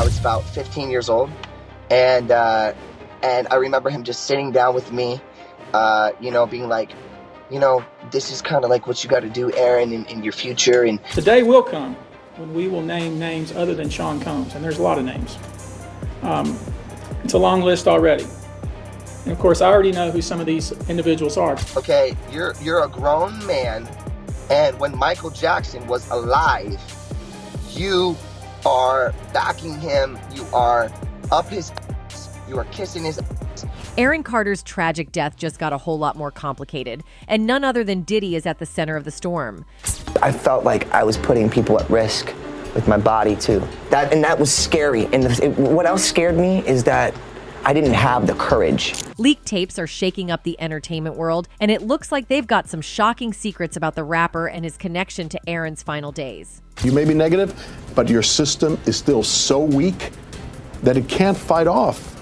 I was about 15 years old, and I remember him just sitting down with me, being like, this is kind of like what you got to do, Aaron, in your future. And the day will come when we will name names other than Sean Combs, and there's a lot of names. It's a long list already. And of course, I already know who some of these individuals are. Okay, you're a grown man, and when Michael Jackson was alive, you are backing him, you are up his ass, you are kissing his ass. Aaron Carter's tragic death just got a whole lot more complicated, and none other than Diddy is at the center of the storm. I felt like I was putting people at risk with my body too. That was scary. And what else scared me is that I didn't have the courage. Leaked tapes are shaking up the entertainment world, and it looks like they've got some shocking secrets about the rapper and his connection to Aaron's final days. You may be negative, but your system is still so weak that it can't fight off.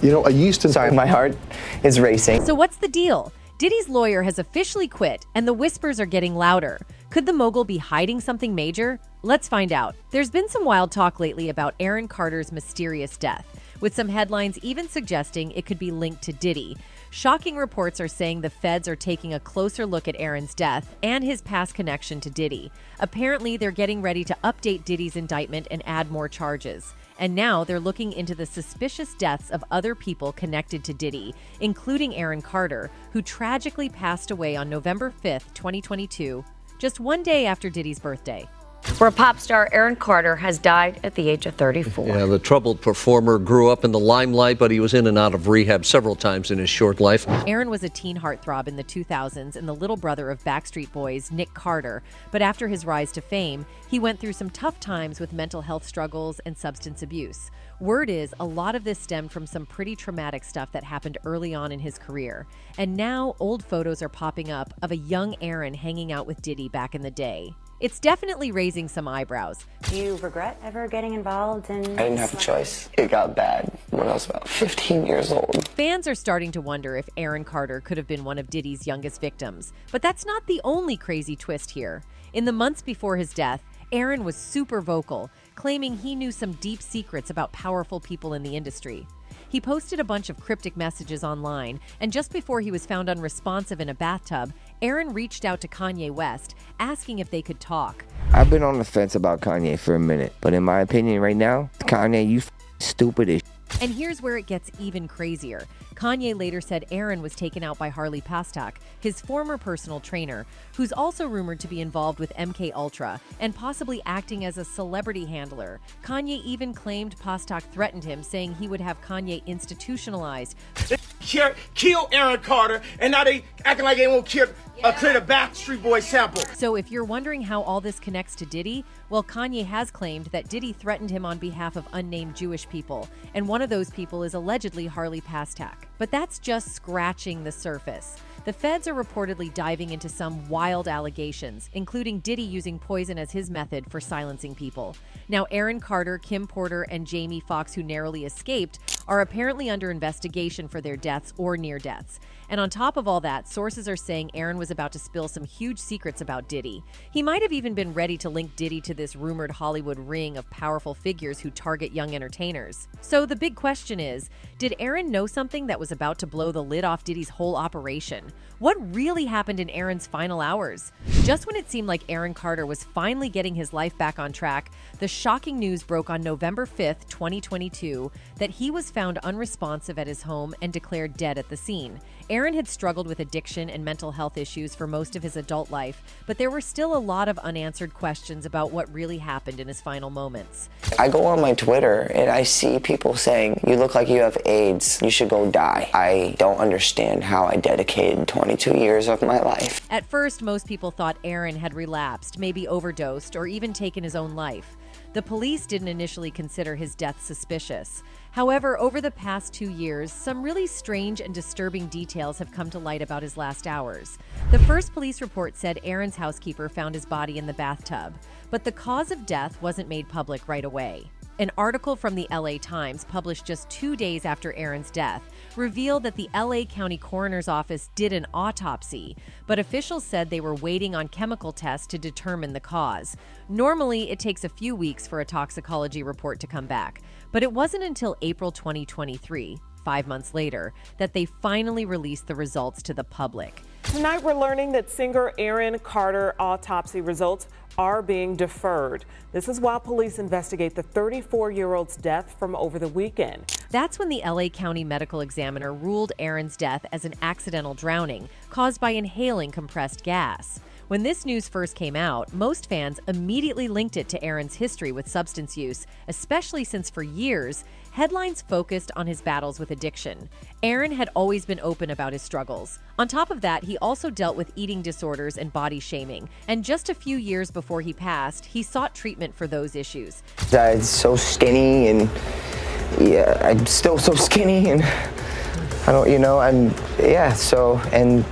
A yeast Sorry, my heart is racing. So what's the deal? Diddy's lawyer has officially quit, and the whispers are getting louder. Could the mogul be hiding something major? Let's find out. There's been some wild talk lately about Aaron Carter's mysterious death, with some headlines even suggesting it could be linked to Diddy. Shocking reports are saying the feds are taking a closer look at Aaron's death and his past connection to Diddy. Apparently, they're getting ready to update Diddy's indictment and add more charges. And now they're looking into the suspicious deaths of other people connected to Diddy, including Aaron Carter, who tragically passed away on November 5th, 2022, just one day after Diddy's birthday. Where pop star Aaron Carter has died at the age of 34. Yeah, the troubled performer grew up in the limelight, but he was in and out of rehab several times in his short life. Aaron was a teen heartthrob in the 2000s and the little brother of Backstreet Boys' Nick Carter. But after his rise to fame, he went through some tough times with mental health struggles and substance abuse. Word is a lot of this stemmed from some pretty traumatic stuff that happened early on in his career. And now old photos are popping up of a young Aaron hanging out with Diddy back in the day. It's definitely raising some eyebrows. Do you regret ever getting involved in... I didn't have a choice. It got bad when I was about 15 years old. Fans are starting to wonder if Aaron Carter could have been one of Diddy's youngest victims. But that's not the only crazy twist here. In the months before his death, Aaron was super vocal, claiming he knew some deep secrets about powerful people in the industry. He posted a bunch of cryptic messages online, and just before he was found unresponsive in a bathtub, Aaron reached out to Kanye West, asking if they could talk. I've been on the fence about Kanye for a minute, but in my opinion right now, Kanye, you stupid as And here's where it gets even crazier. Kanye later said Aaron was taken out by Harley Pastak, his former personal trainer, who's also rumored to be involved with MK Ultra and possibly acting as a celebrity handler. Kanye even claimed Pastak threatened him, saying he would have Kanye institutionalized. Kill Aaron Carter, and now they acting like they won't clear the Backstreet Boys sample. So if you're wondering how all this connects to Diddy, well, Kanye has claimed that Diddy threatened him on behalf of unnamed Jewish people, and one of those people is allegedly Harley Pastak. But that's just scratching the surface. The feds are reportedly diving into some wild allegations, including Diddy using poison as his method for silencing people. Now, Aaron Carter, Kim Porter, and Jamie Foxx, who narrowly escaped, are apparently under investigation for their deaths or near deaths. And on top of all that, sources are saying Aaron was about to spill some huge secrets about Diddy. He might have even been ready to link Diddy to this rumored Hollywood ring of powerful figures who target young entertainers. So the big question is, did Aaron know something that was about to blow the lid off Diddy's whole operation? What really happened in Aaron's final hours? Just when it seemed like Aaron Carter was finally getting his life back on track, the shocking news broke on November 5th, 2022, that he was found unresponsive at his home and declared dead at the scene. Aaron had struggled with addiction and mental health issues for most of his adult life, but there were still a lot of unanswered questions about what really happened in his final moments. I go on my Twitter and I see people saying, you look like you have AIDS, you should go die. I don't understand how I dedicated 22 years of my life. At first, most people thought Aaron had relapsed, maybe overdosed, or even taken his own life. The police didn't initially consider his death suspicious. However, over the past 2 years, some really strange and disturbing details have come to light about his last hours. The first police report said Aaron's housekeeper found his body in the bathtub, but the cause of death wasn't made public right away. An article from the LA Times, published just 2 days after Aaron's death, revealed that the LA County Coroner's Office did an autopsy, but officials said they were waiting on chemical tests to determine the cause. Normally, it takes a few weeks for a toxicology report to come back, but it wasn't until April 2023, 5 months later, that they finally released the results to the public. Tonight, we're learning that singer Aaron Carter autopsy results are being deferred. This is while police investigate the 34-year-old's death from over the weekend. That's when the LA County Medical Examiner ruled Aaron's death as an accidental drowning caused by inhaling compressed gas. When this news first came out, most fans immediately linked it to Aaron's history with substance use, especially since for years, headlines focused on his battles with addiction. Aaron had always been open about his struggles. On top of that, he also dealt with eating disorders and body shaming. And just a few years before he passed, he sought treatment for those issues. I'm so skinny, and yeah, I'm still so skinny, and I don't, and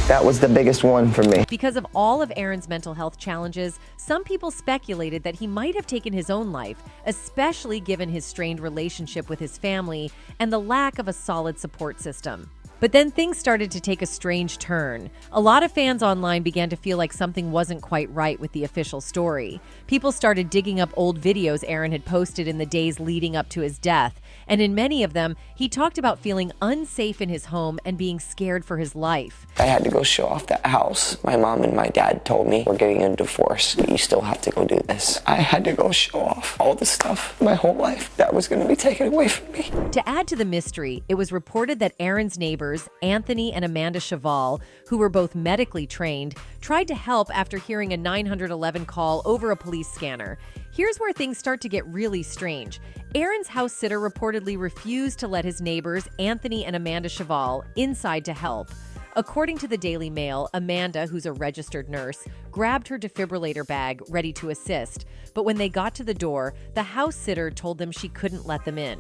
that was the biggest one for me. Because of all of Aaron's mental health challenges, some people speculated that he might have taken his own life, especially given his strained relationship with his family and the lack of a solid support system. But then things started to take a strange turn. A lot of fans online began to feel like something wasn't quite right with the official story. People started digging up old videos Aaron had posted in the days leading up to his death, and in many of them, he talked about feeling unsafe in his home and being scared for his life. I had to go show off that house. My mom and my dad told me, we're getting a divorce, but you still have to go do this. I had to go show off all the stuff my whole life that was going to be taken away from me. To add to the mystery, it was reported that Aaron's neighbors, Anthony and Amanda Cheval, who were both medically trained, tried to help after hearing a 911 call over a police scanner. Here's where things start to get really strange. Aaron's house sitter reportedly refused to let his neighbors, Anthony and Amanda Cheval, inside to help. According to the Daily Mail, Amanda, who's a registered nurse, grabbed her defibrillator bag, ready to assist. But when they got to the door, the house sitter told them she couldn't let them in.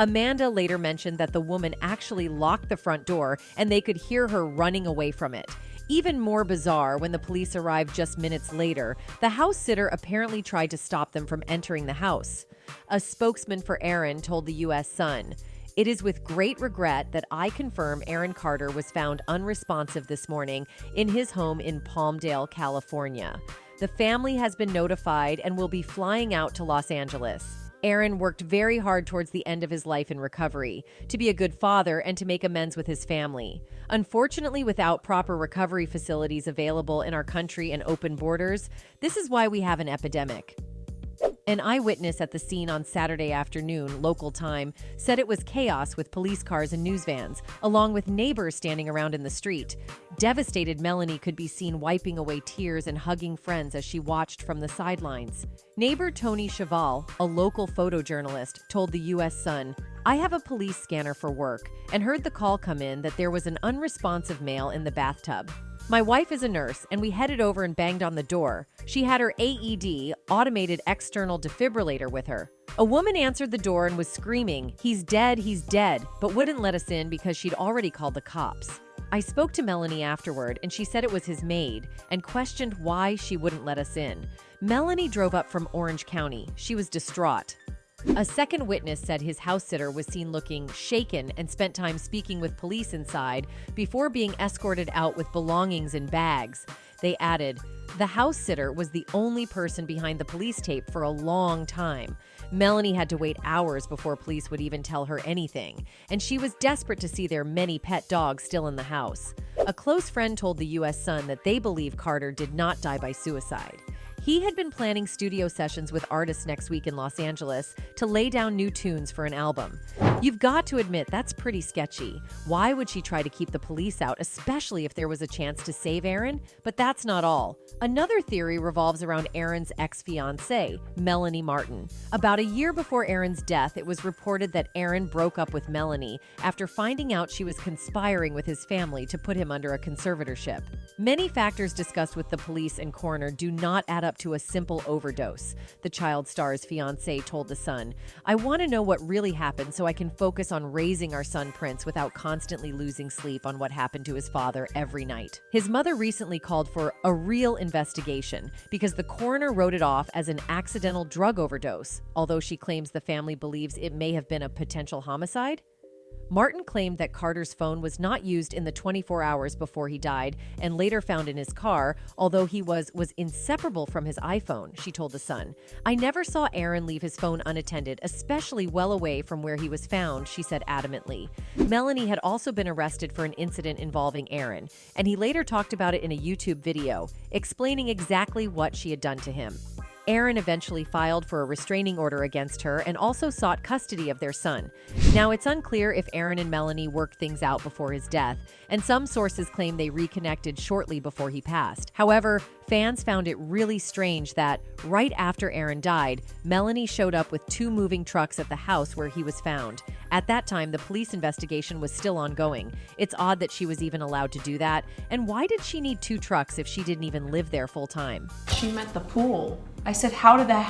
Amanda later mentioned that the woman actually locked the front door and they could hear her running away from it. Even more bizarre, when the police arrived just minutes later, the house sitter apparently tried to stop them from entering the house. A spokesman for Aaron told the U.S. Sun, "It is with great regret that I confirm Aaron Carter was found unresponsive this morning in his home in Palmdale, California. The family has been notified and will be flying out to Los Angeles." Aaron worked very hard towards the end of his life in recovery, to be a good father and to make amends with his family. Unfortunately, without proper recovery facilities available in our country and open borders, this is why we have an epidemic. An eyewitness at the scene on Saturday afternoon, local time, said it was chaos with police cars and news vans, along with neighbors standing around in the street. Devastated Melanie could be seen wiping away tears and hugging friends as she watched from the sidelines. Neighbor Tony Cheval, a local photojournalist, told the U.S. Sun, "I have a police scanner for work and heard the call come in that there was an unresponsive male in the bathtub. My wife is a nurse, and we headed over and banged on the door. She had her AED, automated external defibrillator, with her. A woman answered the door and was screaming, 'He's dead, he's dead,' but wouldn't let us in because she'd already called the cops. I spoke to Melanie afterward, and she said it was his maid, and questioned why she wouldn't let us in. Melanie drove up from Orange County. She was distraught." A second witness said his house sitter was seen looking shaken and spent time speaking with police inside before being escorted out with belongings in bags. They added, "The house sitter was the only person behind the police tape for a long time. Melanie had to wait hours before police would even tell her anything, and she was desperate to see their many pet dogs still in the house." A close friend told the U.S. Sun that they believe Carter did not die by suicide. He had been planning studio sessions with artists next week in Los Angeles to lay down new tunes for an album. You've got to admit that's pretty sketchy. Why would she try to keep the police out, especially if there was a chance to save Aaron? But that's not all. Another theory revolves around Aaron's ex-fiancée, Melanie Martin. About a year before Aaron's death, it was reported that Aaron broke up with Melanie after finding out she was conspiring with his family to put him under a conservatorship. Many factors discussed with the police and coroner do not add up to a simple overdose, the child star's fiancé told The Sun. "I want to know what really happened so I can can focus on raising our son Prince without constantly losing sleep on what happened to his father every night. His mother recently called for a real investigation because the coroner wrote it off as an accidental drug overdose, although she claims the family believes it may have been a potential homicide. Martin claimed that Carter's phone was not used in the 24 hours before he died and later found in his car, although he was inseparable from his iPhone, she told The Sun. I never saw Aaron leave his phone unattended, especially well away from where he was found, she said adamantly. Melanie had also been arrested for an incident involving Aaron, and he later talked about it in a YouTube video, explaining exactly what she had done to him. Aaron eventually filed for a restraining order against her and also sought custody of their son. Now, it's unclear if Aaron and Melanie worked things out before his death, and some sources claim they reconnected shortly before he passed. However, fans found it really strange that, right after Aaron died, Melanie showed up with 2 moving trucks at the house where he was found. At that time, the police investigation was still ongoing. It's odd that she was even allowed to do that, and why did she need 2 trucks if she didn't even live there full time? She meant the pool. I said, how did that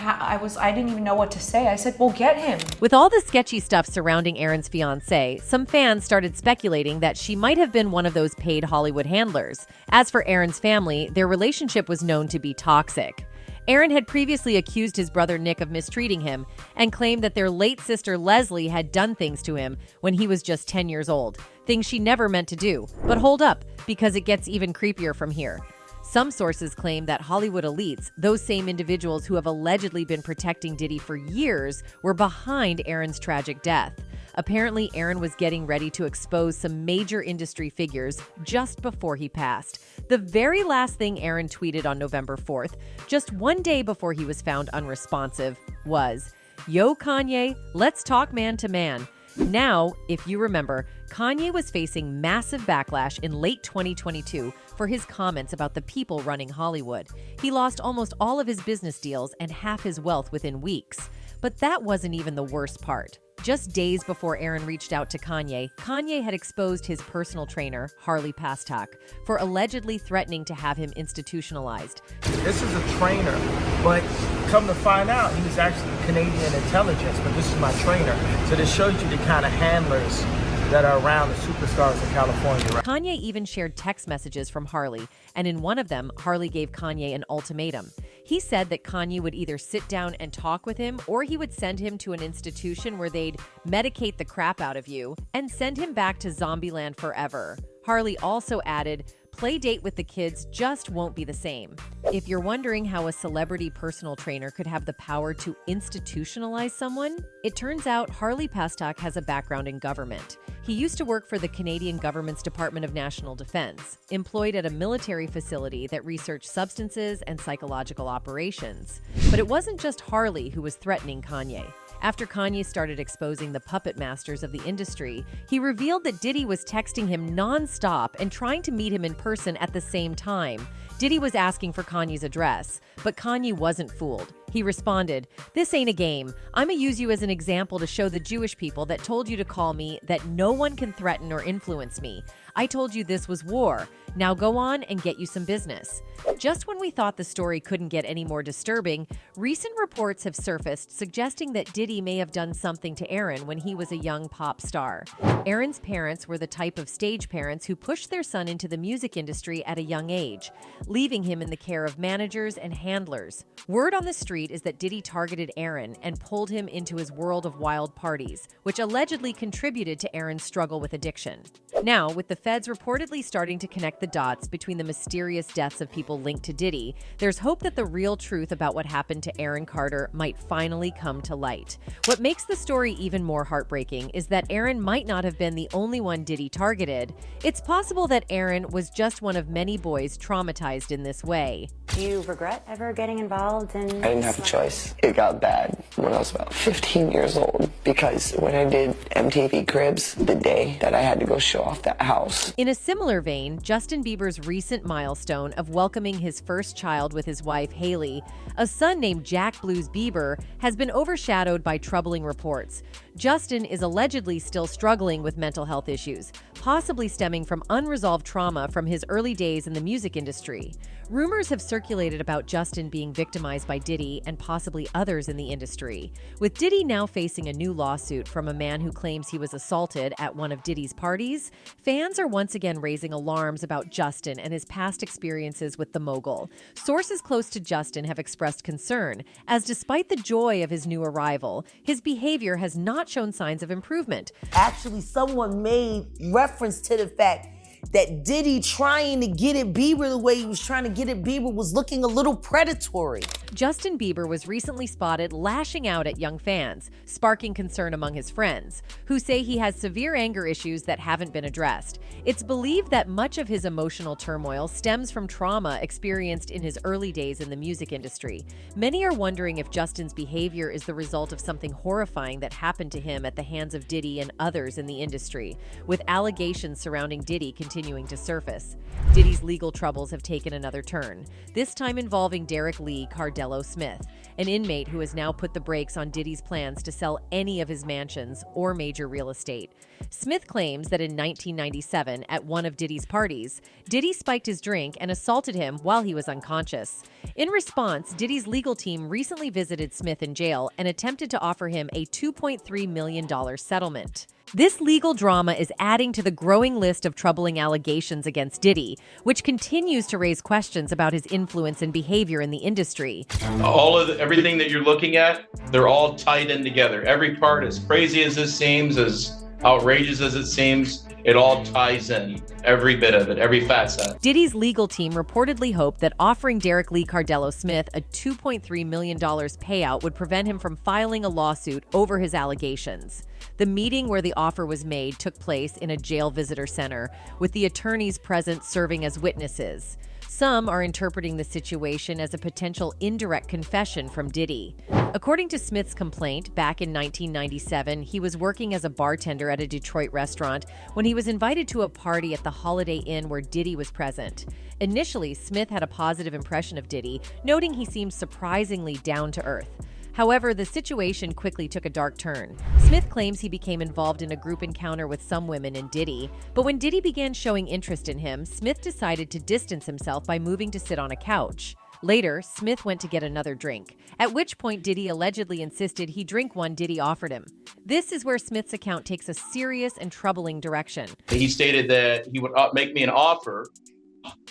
I didn't even know what to say. I said, well, get him. With all the sketchy stuff surrounding Aaron's fiancé, some fans started speculating that she might have been one of those paid Hollywood handlers. As for Aaron's family, their relationship was known to be toxic. Aaron had previously accused his brother Nick of mistreating him and claimed that their late sister Leslie had done things to him when he was just 10 years old, things she never meant to do. But hold up, because it gets even creepier from here. Some sources claim that Hollywood elites, those same individuals who have allegedly been protecting Diddy for years, were behind Aaron's tragic death. Apparently, Aaron was getting ready to expose some major industry figures just before he passed. The very last thing Aaron tweeted on November 4th, just one day before he was found unresponsive, was, "Yo, Kanye, let's talk man to man." Now, if you remember, Kanye was facing massive backlash in late 2022 for his comments about the people running Hollywood. He lost almost all of his business deals and half his wealth within weeks. But that wasn't even the worst part. Just days before Aaron reached out to Kanye, Kanye had exposed his personal trainer, Harley Pastak, for allegedly threatening to have him institutionalized. This is a trainer, but come to find out, he was actually Canadian intelligence, but this is my trainer. So this shows you the kind of handlers that are around the superstars in California. Kanye even shared text messages from Harley, and in one of them, Harley gave Kanye an ultimatum. He said that Kanye would either sit down and talk with him, or he would send him to an institution where they'd medicate the crap out of you and send him back to Zombieland forever. Harley also added, "Play date with the kids just won't be the same." If you're wondering how a celebrity personal trainer could have the power to institutionalize someone, it turns out Harley Pastak has a background in government. He used to work for the Canadian government's Department of National Defense, employed at a military facility that researched substances and psychological operations. But it wasn't just Harley who was threatening Kanye. After Kanye started exposing the puppet masters of the industry, he revealed that Diddy was texting him non-stop and trying to meet him in person at the same time. Diddy was asking for Kanye's address, but Kanye wasn't fooled. He responded, "This ain't a game. I'ma use you as an example to show the Jewish people that told you to call me that no one can threaten or influence me. I told you this was war. Now go on and get you some business." Just when we thought the story couldn't get any more disturbing, recent reports have surfaced suggesting that Diddy may have done something to Aaron when he was a young pop star. Aaron's parents were the type of stage parents who pushed their son into the music industry at a young age, leaving him in the care of managers and handlers. Word on the street is that Diddy targeted Aaron and pulled him into his world of wild parties, which allegedly contributed to Aaron's struggle with addiction. Now, with the feds reportedly starting to connect the dots between the mysterious deaths of people linked to Diddy, there's hope that the real truth about what happened to Aaron Carter might finally come to light. What makes the story even more heartbreaking is that Aaron might not have been the only one Diddy targeted. It's possible that Aaron was just one of many boys traumatized in this way. Do you regret ever getting involved in... I didn't have a choice. It got bad when I was about 15 years old because when I did MTV Cribs, the day that I had to go show off that house. In a similar vein, Justin Bieber's recent milestone of welcoming his first child with his wife, Hailey, a son named Jack Blues Bieber, has been overshadowed by troubling reports. Justin is allegedly still struggling with mental health issues, possibly stemming from unresolved trauma from his early days in the music industry. Rumors have circulated about Justin being victimized by Diddy and possibly others in the industry, with Diddy now facing a new lawsuit from a man who claims he was assaulted at one of Diddy's parties. Fans are once again raising alarms about Justin and his past experiences with the mogul. Sources close to Justin have expressed concern, as despite the joy of his new arrival, his behavior has not shown signs of improvement. Actually, someone made reference to the fact that Diddy trying to get at Bieber the way he was trying to get at Bieber was looking a little predatory. Justin Bieber was recently spotted lashing out at young fans, sparking concern among his friends, who say he has severe anger issues that haven't been addressed. It's believed that much of his emotional turmoil stems from trauma experienced in his early days in the music industry. Many are wondering if Justin's behavior is the result of something horrifying that happened to him at the hands of Diddy and others in the industry, with allegations surrounding Diddy continuing to surface. Diddy's legal troubles have taken another turn, this time involving Derek Lee Cardello Smith, an inmate who has now put the brakes on Diddy's plans to sell any of his mansions or major real estate. Smith claims that in 1997, at one of Diddy's parties, Diddy spiked his drink and assaulted him while he was unconscious. In response, Diddy's legal team recently visited Smith in jail and attempted to offer him a $2.3 million settlement. This legal drama is adding to the growing list of troubling allegations against Diddy, which continues to raise questions about his influence and behavior in the industry. Everything that you're looking at, they're all tied in together. Every part, as crazy as it seems, as outrageous as it seems, it all ties in, every bit of it, every facet. Diddy's legal team reportedly hoped that offering Derek Lee Cardello Smith a $2.3 million payout would prevent him from filing a lawsuit over his allegations. The meeting where the offer was made took place in a jail visitor center, with the attorneys present serving as witnesses. Some are interpreting the situation as a potential indirect confession from Diddy. According to Smith's complaint, back in 1997, he was working as a bartender at a Detroit restaurant when he was invited to a party at the Holiday Inn where Diddy was present. Initially, Smith had a positive impression of Diddy, noting he seemed surprisingly down to earth. However, the situation quickly took a dark turn. Smith claims he became involved in a group encounter with some women and Diddy, but when Diddy began showing interest in him, Smith decided to distance himself by moving to sit on a couch. Later, Smith went to get another drink, at which point Diddy allegedly insisted he drink one Diddy offered him. This is where Smith's account takes a serious and troubling direction. He stated that he would make me an offer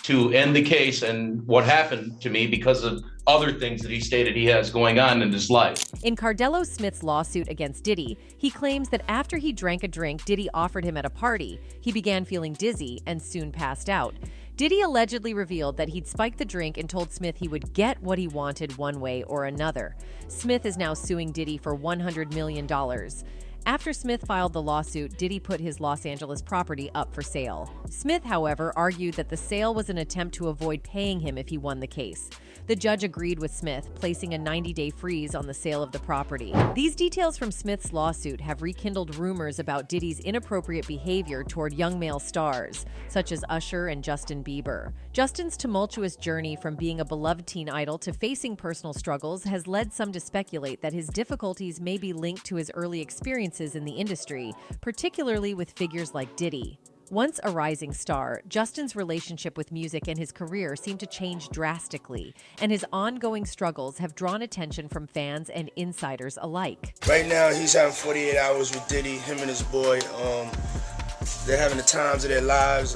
to end the case and what happened to me because of other things that he stated he has going on in his life. In Cardello Smith's lawsuit against Diddy, he claims that after he drank a drink Diddy offered him at a party, he began feeling dizzy and soon passed out. Diddy allegedly revealed that he'd spiked the drink and told Smith he would get what he wanted one way or another. Smith is now suing Diddy for $100 million. After Smith filed the lawsuit, Diddy put his Los Angeles property up for sale. Smith, however, argued that the sale was an attempt to avoid paying him if he won the case. The judge agreed with Smith, placing a 90-day freeze on the sale of the property. These details from Smith's lawsuit have rekindled rumors about Diddy's inappropriate behavior toward young male stars, such as Usher and Justin Bieber. Justin's tumultuous journey from being a beloved teen idol to facing personal struggles has led some to speculate that his difficulties may be linked to his early experiences in the industry, particularly with figures like Diddy. Once a rising star, Justin's relationship with music and his career seem to change drastically, and his ongoing struggles have drawn attention from fans and insiders alike. Right now, he's having 48 hours with Diddy, him and his boy. They're having the times of their lives,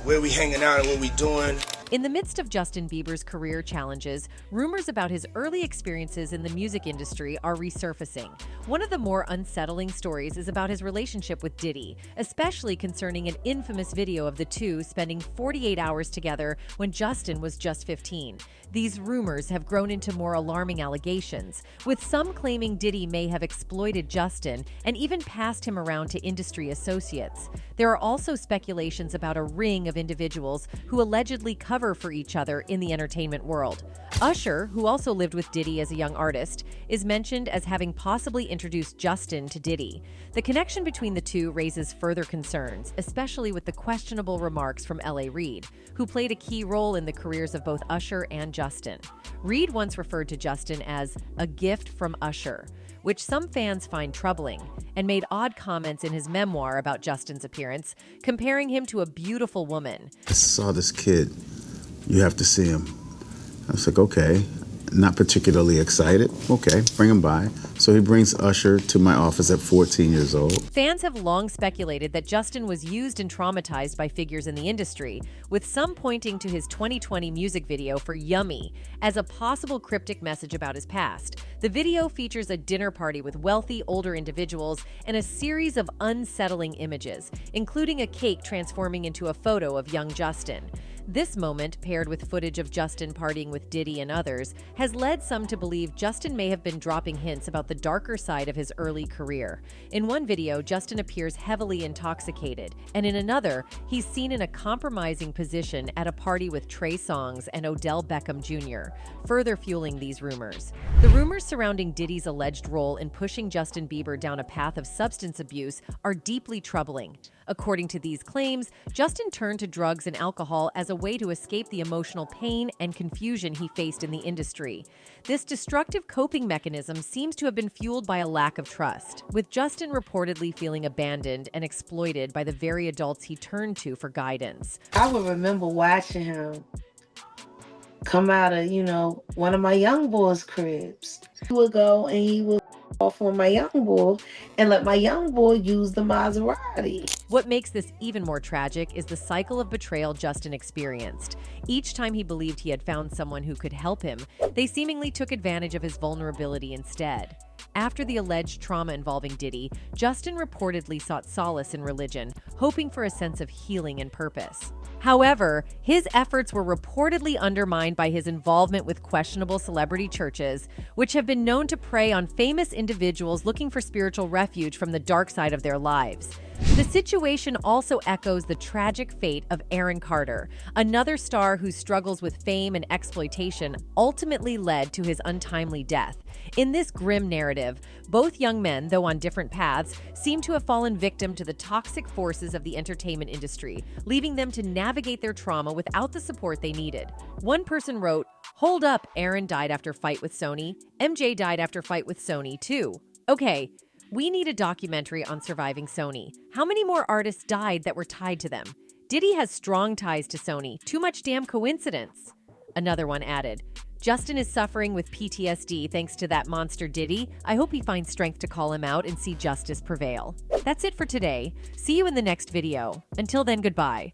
where we hanging out and what we doing. In the midst of Justin Bieber's career challenges, rumors about his early experiences in the music industry are resurfacing. One of the more unsettling stories is about his relationship with Diddy, especially concerning an infamous video of the two spending 48 hours together when Justin was just 15. These rumors have grown into more alarming allegations, with some claiming Diddy may have exploited Justin and even passed him around to industry associates. There are also speculations about a ring of individuals who allegedly cover for each other in the entertainment world. Usher, who also lived with Diddy as a young artist, is mentioned as having possibly introduced Justin to Diddy. The connection between the two raises further concerns, especially with the questionable remarks from L.A. Reid, who played a key role in the careers of both Usher and Justin. Reid once referred to Justin as a gift from Usher, which some fans find troubling, and made odd comments in his memoir about Justin's appearance, comparing him to a beautiful woman. I saw this kid. You have to see him. I was like, okay. Not particularly excited. Okay, bring him by. So he brings Usher to my office at 14 years old. Fans have long speculated that Justin was used and traumatized by figures in the industry, with some pointing to his 2020 music video for Yummy as a possible cryptic message about his past. The video features a dinner party with wealthy, older individuals and a series of unsettling images, including a cake transforming into a photo of young Justin. This moment, paired with footage of Justin partying with Diddy and others, has led some to believe Justin may have been dropping hints about the darker side of his early career. In one video, Justin appears heavily intoxicated, and in another, he's seen in a compromising position at a party with Trey Songz and Odell Beckham Jr., further fueling these rumors. The rumors surrounding Diddy's alleged role in pushing Justin Bieber down a path of substance abuse are deeply troubling. According to these claims, Justin turned to drugs and alcohol as a way to escape the emotional pain and confusion he faced in the industry. This destructive coping mechanism seems to have been fueled by a lack of trust, with Justin reportedly feeling abandoned and exploited by the very adults he turned to for guidance. I would remember watching him come out of, one of my young boys' cribs. He would go and he would off on my young boy and let my young boy use the Maserati. What makes this even more tragic is the cycle of betrayal Justin experienced. Each time he believed he had found someone who could help him, they seemingly took advantage of his vulnerability instead. After the alleged trauma involving Diddy, Justin reportedly sought solace in religion, hoping for a sense of healing and purpose. However, his efforts were reportedly undermined by his involvement with questionable celebrity churches, which have been known to prey on famous individuals looking for spiritual refuge from the dark side of their lives. The situation also echoes the tragic fate of Aaron Carter, another star whose struggles with fame and exploitation ultimately led to his untimely death. In this grim narrative, both young men, though on different paths, seem to have fallen victim to the toxic forces of the entertainment industry, leaving them to navigate their trauma without the support they needed. One person wrote, "Hold up, Aaron died after fight with Sony. MJ died after fight with Sony, too. Okay, we need a documentary on surviving Sony. How many more artists died that were tied to them? Diddy has strong ties to Sony. Too much damn coincidence." Another one added, "Justin is suffering with PTSD thanks to that monster Diddy. I hope he finds strength to call him out and see justice prevail." That's it for today. See you in the next video. Until then, goodbye.